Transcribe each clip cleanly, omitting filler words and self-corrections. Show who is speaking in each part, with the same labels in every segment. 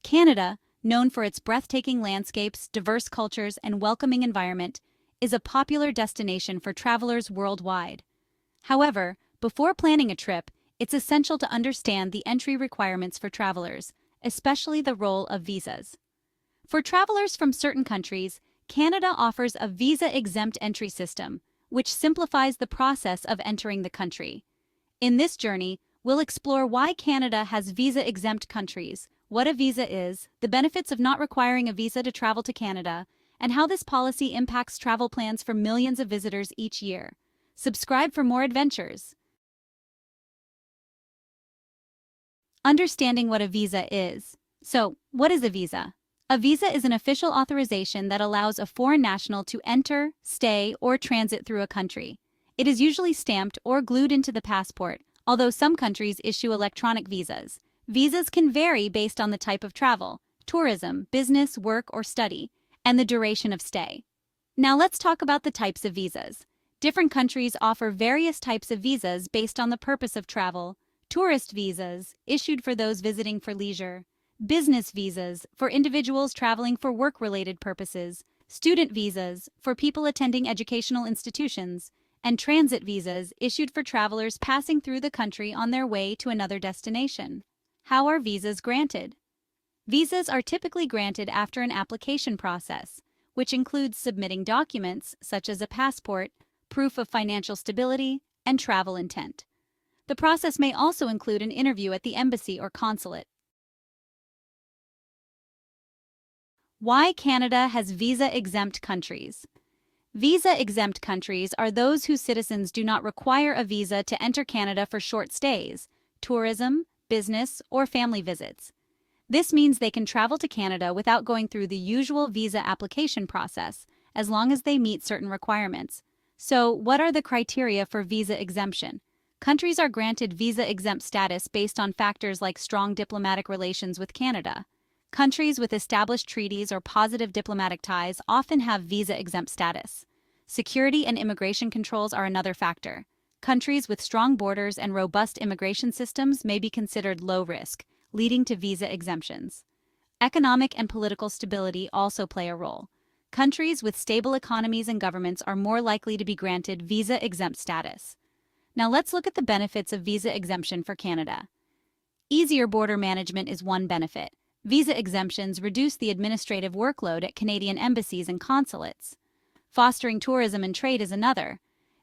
Speaker 1: Canada, known for its breathtaking landscapes, diverse cultures, and welcoming environment, is a popular destination for travelers worldwide. However, before planning a trip, it's essential to understand the entry requirements for travelers, especially the role of visas. For travelers from certain countries, Canada offers a visa-exempt entry system, which simplifies the process of entering the country. In this journey, we'll explore why Canada has visa-exempt countries, what a visa is, the benefits of not requiring a visa to travel to Canada, and how this policy impacts travel plans for millions of visitors each year. Subscribe for more adventures. Understanding what a visa is. So, what is a visa? A visa is an official authorization that allows a foreign national to enter, stay, or transit through a country. It is usually stamped or glued into the passport, although some countries issue electronic visas. Visas can vary based on the type of travel, tourism, business, work, or study, and the duration of stay. Now let's talk about the types of visas. Different countries offer various types of visas based on the purpose of travel. Tourist visas, issued for those visiting for leisure. Business visas, for individuals traveling for work-related purposes. Student visas, for people attending educational institutions. And transit visas, issued for travelers passing through the country on their way to another destination. How are visas granted? Visas are typically granted after an application process, which includes submitting documents such as a passport, proof of financial stability, and travel intent. The process may also include an interview at the embassy or consulate. Why Canada has visa-exempt countries? Visa-exempt countries are those whose citizens do not require a visa to enter Canada for short stays, tourism, business, or family visits. This means they can travel to Canada without going through the usual visa application process, as long as they meet certain requirements. So, what are the criteria for visa exemption? Countries are granted visa-exempt status based on factors like strong diplomatic relations with Canada. Countries with established treaties or positive diplomatic ties often have visa-exempt status. Security and immigration controls are another factor. Countries with strong borders and robust immigration systems may be considered low risk, leading to visa exemptions. Economic and political stability also play a role. Countries with stable economies and governments are more likely to be granted visa-exempt status. Now let's look at the benefits of visa exemption for Canada. Easier border management is one benefit. Visa exemptions reduce the administrative workload at Canadian embassies and consulates. Fostering tourism and trade is another.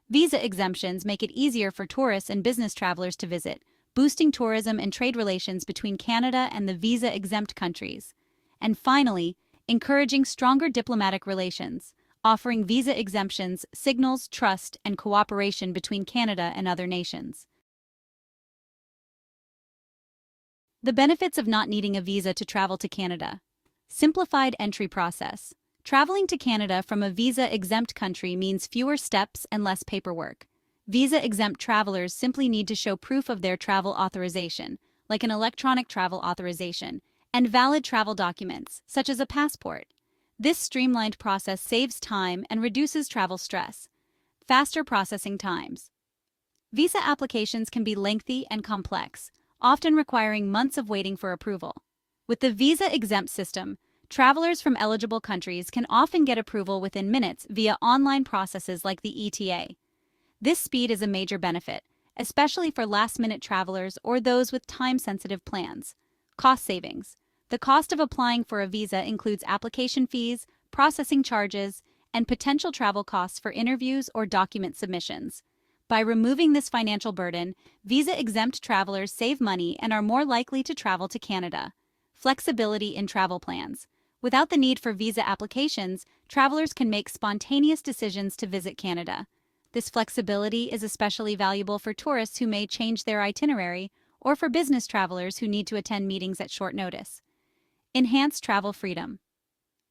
Speaker 1: Visa exemptions make it easier for tourists and business travelers to visit, boosting tourism and trade relations between Canada and the visa-exempt countries. And finally, encouraging stronger diplomatic relations. Offering visa exemptions signals trust and cooperation between Canada and other nations. The benefits of not needing a visa to travel to Canada. Simplified entry process. Traveling to Canada from a visa-exempt country means fewer steps and less paperwork. Visa-exempt travelers simply need to show proof of their travel authorization, like an electronic travel authorization, and valid travel documents, such as a passport. This streamlined process saves time and reduces travel stress. Faster processing times. Visa applications can be lengthy and complex, often requiring months of waiting for approval. With the visa-exempt system, travelers from eligible countries can often get approval within minutes via online processes like the ETA. This speed is a major benefit, especially for last-minute travelers or those with time-sensitive plans. Cost savings. The cost of applying for a visa includes application fees, processing charges, and potential travel costs for interviews or document submissions. By removing this financial burden, visa-exempt travelers save money and are more likely to travel to Canada. Flexibility in travel plans. Without the need for visa applications, travelers can make spontaneous decisions to visit Canada. This flexibility is especially valuable for tourists who may change their itinerary or for business travelers who need to attend meetings at short notice. Enhanced travel freedom.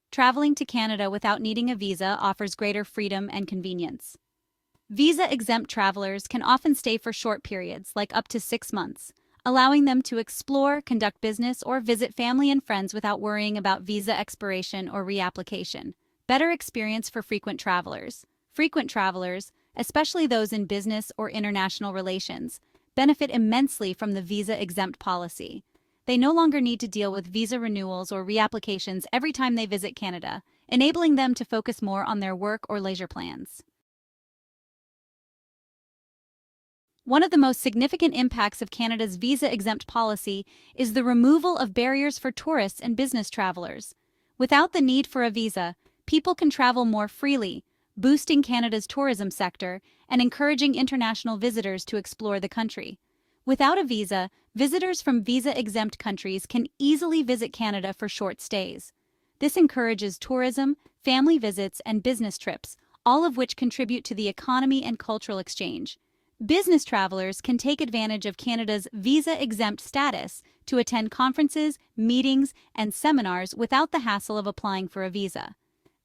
Speaker 1: Traveling to Canada without needing a visa offers greater freedom and convenience. Visa-exempt travelers can often stay for short periods, like up to 6 months, allowing them to explore, conduct business, or visit family and friends without worrying about visa expiration or reapplication. Better experience for frequent travelers. Frequent travelers, especially those in business or international relations, benefit immensely from the visa-exempt policy. they no longer need to deal with visa renewals or reapplications every time they visit Canada, enabling them to focus more on their work or leisure plans. One of the most significant impacts of Canada's visa-exempt policy is the removal of barriers for tourists and business travelers. Without the need for a visa, people can travel more freely, boosting Canada's tourism sector and encouraging international visitors to explore the country. Without a visa, visitors from visa-exempt countries can easily visit Canada for short stays. This encourages tourism, family visits, and business trips, all of which contribute to the economy and cultural exchange. Business travelers can take advantage of Canada's visa-exempt status to attend conferences, meetings, and seminars without the hassle of applying for a visa.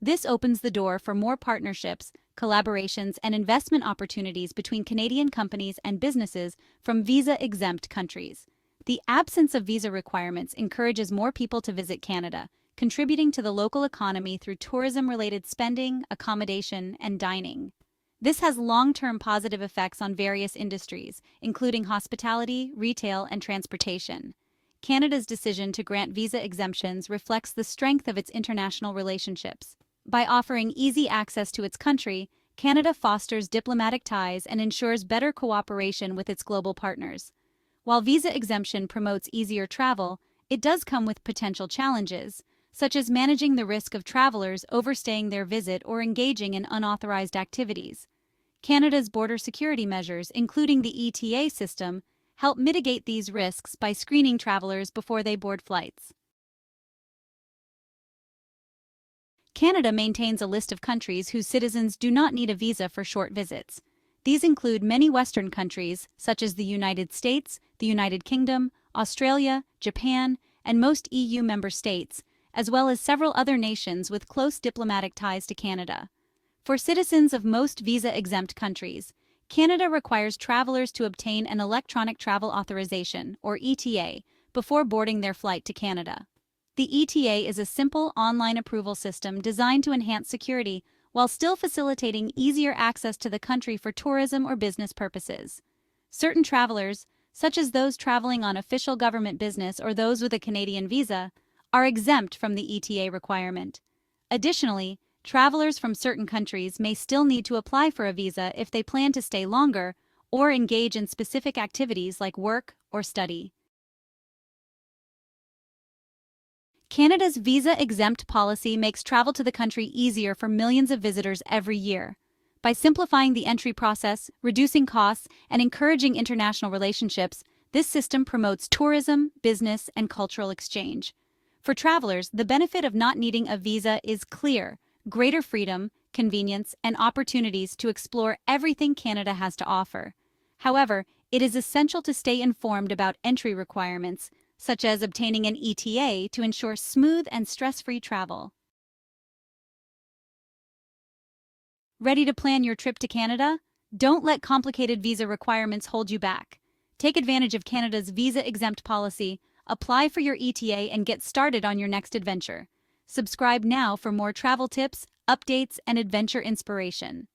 Speaker 1: This opens the door for more partnerships, collaborations, and investment opportunities between Canadian companies and businesses from visa-exempt countries. The absence of visa requirements encourages more people to visit Canada, contributing to the local economy through tourism-related spending, accommodation, and dining. This has long-term positive effects on various industries, including hospitality, retail, and transportation. Canada's decision to grant visa exemptions reflects the strength of its international relationships. By offering easy access to its country, Canada fosters diplomatic ties and ensures better cooperation with its global partners. While visa exemption promotes easier travel, it does come with potential challenges, such as managing the risk of travelers overstaying their visit or engaging in unauthorized activities. Canada's border security measures, including the ETA system, help mitigate these risks by screening travelers before they board flights. Canada maintains a list of countries whose citizens do not need a visa for short visits. These include many Western countries, such as the United States, the United Kingdom, Australia, Japan, and most EU member states, as well as several other nations with close diplomatic ties to Canada. For citizens of most visa-exempt countries, Canada requires travelers to obtain an electronic travel authorization, or ETA, before boarding their flight to Canada. The ETA is a simple online approval system designed to enhance security while still facilitating easier access to the country for tourism or business purposes. Certain travelers, such as those traveling on official government business or those with a Canadian visa, are exempt from the ETA requirement. Additionally, travelers from certain countries may still need to apply for a visa if they plan to stay longer or engage in specific activities like work or study. Canada's visa-exempt policy makes travel to the country easier for millions of visitors every year. By simplifying the entry process, reducing costs, and encouraging international relationships, this system promotes tourism, business, and cultural exchange. For travelers, the benefit of not needing a visa is clear: greater freedom, convenience, and opportunities to explore everything Canada has to offer. However, it is essential to stay informed about entry requirements, such as obtaining an ETA to ensure smooth and stress-free travel. Ready to plan your trip to Canada? Don't let complicated visa requirements hold you back. Take advantage of Canada's visa-exempt policy, apply for your ETA, and get started on your next adventure. Subscribe now for more travel tips, updates, and adventure inspiration.